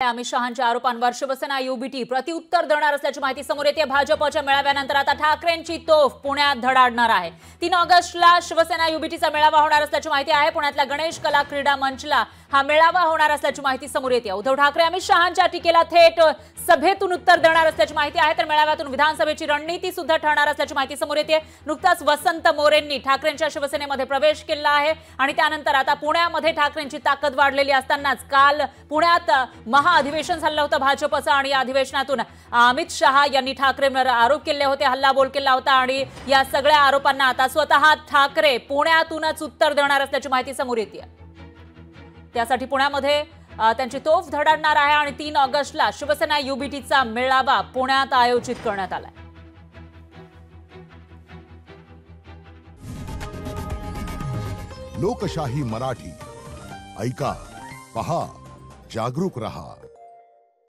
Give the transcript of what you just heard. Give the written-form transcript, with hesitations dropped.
अमित शहांच्या आरोपांवर शिवसेना युबीटी प्रत्युत्तर देणार असल्याची माहिती समोर येते। भाजपच्या मेळाव्यानंतर आता ठाकरेंची तोफ पुण्यात धडाडणार आहे। 3 ऑगस्टला शिवसेना युबीटीचा मेळावा होणार असल्याची माहिती आहे। पुण्यातल्या गणेश कला क्रीडा मंचला हा मेळावा होणार असल्याची माहिती समोर येते। उद्धव ठाकरे अमित शहांच्या टीकेला थेट सभेतून उत्तर देणार असल्याची माहिती आहे। तर मेळाव्यातून विधानसभेची रणनीती सुद्धा ठरणार असल्याची माहिती समोर येते। नुकताच वसंत मोरेंनी ठाकरेंच्या शिवसेनेमध्ये प्रवेश केला आहे आणि त्यानंतर आता पुण्यामध्ये ठाकरेंची ताकद वाढलेली असतानाच काल पुण्यात महाअधिवेशन झालं होतं भाजपचं आणि या अधिवेशनातून अमित शहा यांनी ठाकरेंवर आरोप केले होते, हल्लाबोल केला होता आणि या सगळ्या आरोपांना आता स्वतः ठाकरे पुण्यातूनच उत्तर देणार असल्याची माहिती समोर येते। त्यासाठी पुण्यामध्ये त्यांची तोफ धडाडणार आहे आणि 3 ऑगस्टला शिवसेना युबीटीचा मेळावा पुण्यात आयोजित करण्यात आलाय। लोकशाही मराठी ऐका, पहा, जागरूक रहा।